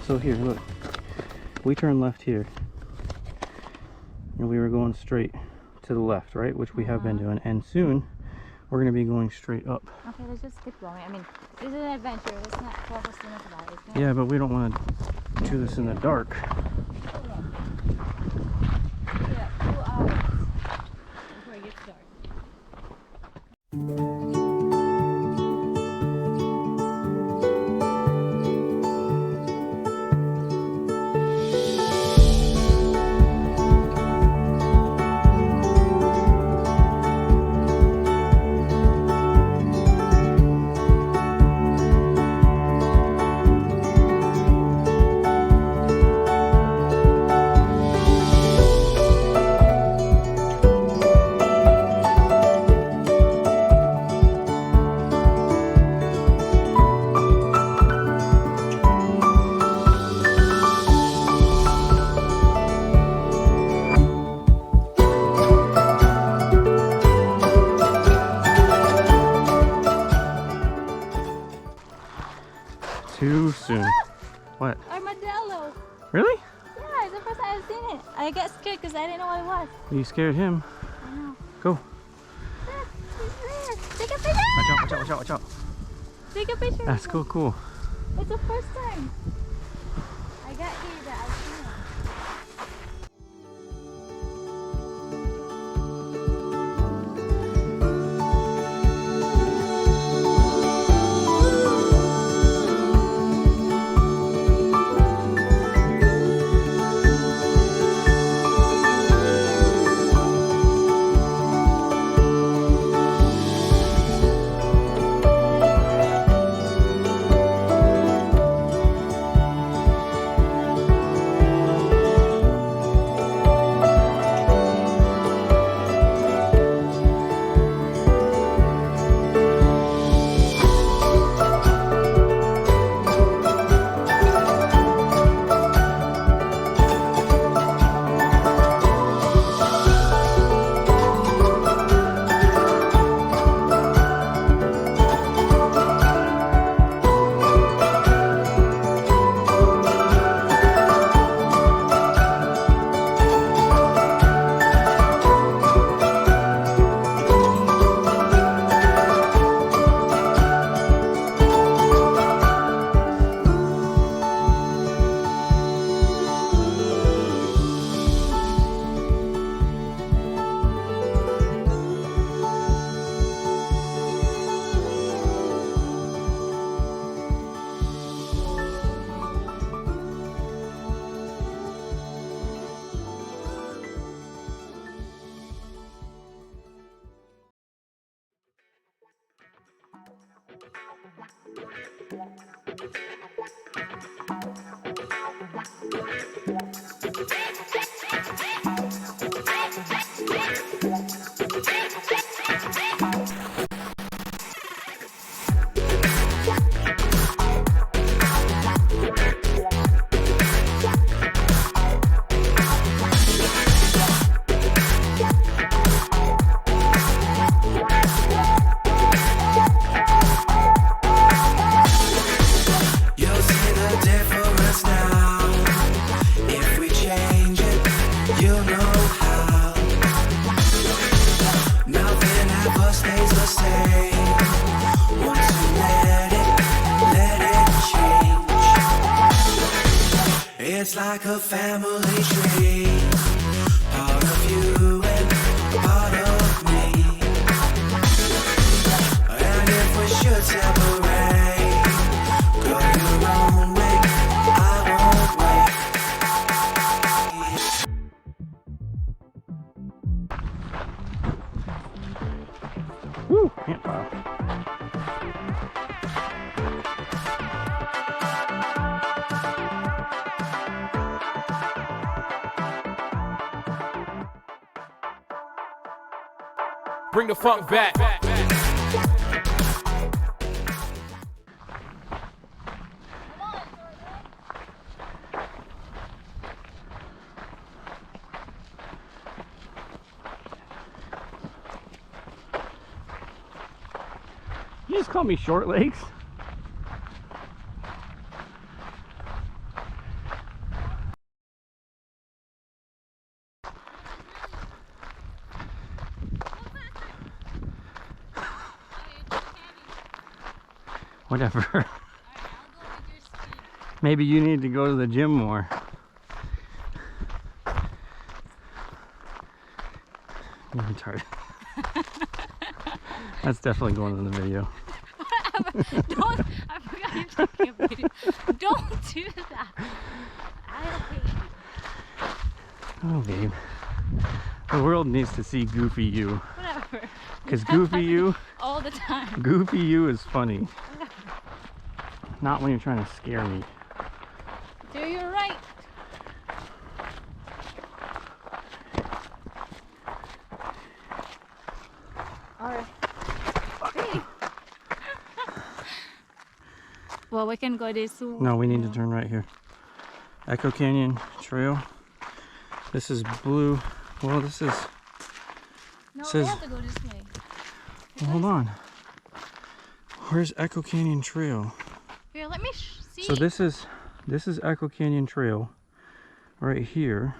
So here, look, we turned left here, and we were going straight to the left, right? Which we have been doing, and soon we're going to be going straight up. Okay, let's just keep going. I mean, this is an adventure. Let's not focus too much about it. Yeah, but we don't want to do this in the dark. Yeah, 2 hours before it gets dark. Too soon. What? Armadillo! Really? Yeah, it's the first time I've seen it. I got scared because I didn't know what it was. You scared him. I know. Go. He's there. Take a picture! Watch out, watch out, watch out, watch out. Take a picture. That's cool, cool. It's the first time I got here that I've seen it. It's like a family tree, part of you and part of me. And if we should separate, go your own way, I won't wait. Woo! Ant pile. Bring the funk back. You just call me short legs? Whatever. Maybe you need to go to the gym more. You're retarded. That's definitely going in the video. Don't, I forgot you're taking a video. Don't do that. I hate you. Oh, babe. The world needs to see Goofy You. Whatever. Because Goofy You, All the time. Goofy You is funny. Not when you're trying to scare me. Do you right? Alright. Hey. Well, we can go this way. No, we need to turn right here. Echo Canyon Trail. This is blue. Well, this is... No, says- we have to go this way. Well, hold on. Where's Echo Canyon Trail? Here, let me see. So this is Echo Canyon Trail right here.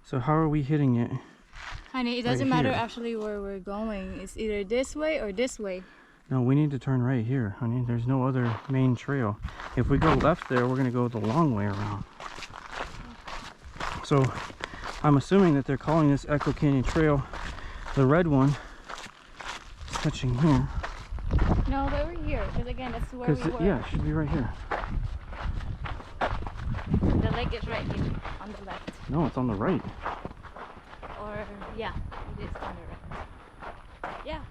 So how are we hitting it? Honey, it doesn't matter here. actually where we're going. It's either this way or this way. No, we need to turn right here, honey. There's no other main trail. If we go left there, we're gonna go the long way around. So I'm assuming that they're calling this Echo Canyon Trail. The red one is touching here. No, but we're here. Because again, that's where we were. Yeah, it should be right here. The lake is right here on the left. No, it's on the right. Or, yeah, it is on the right. Yeah.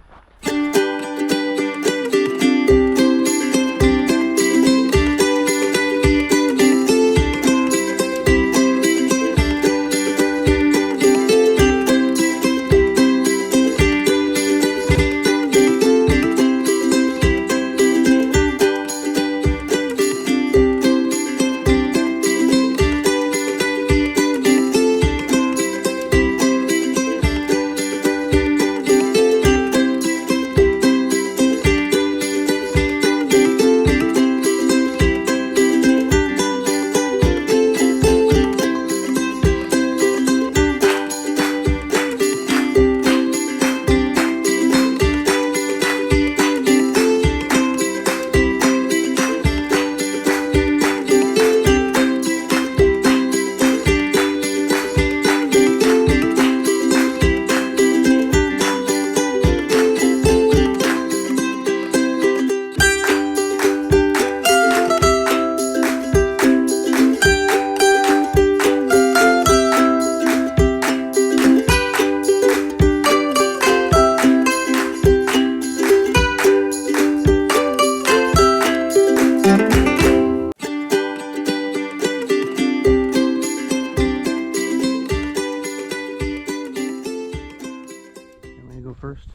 go first?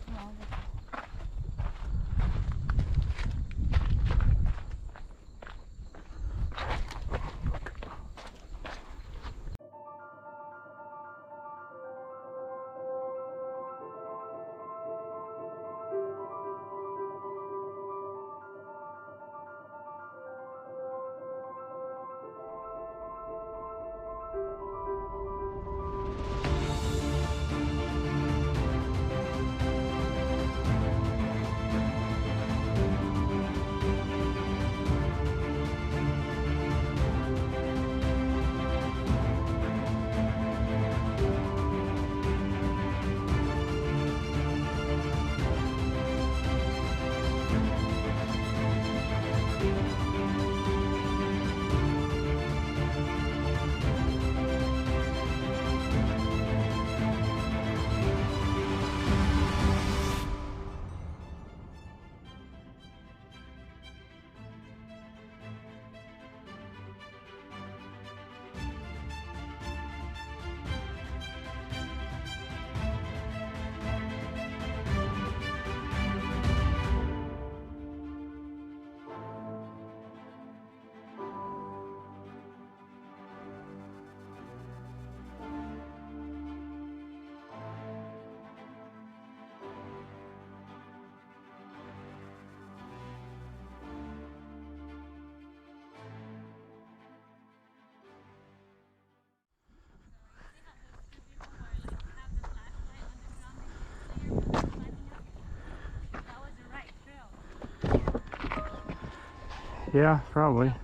No, Yeah, probably.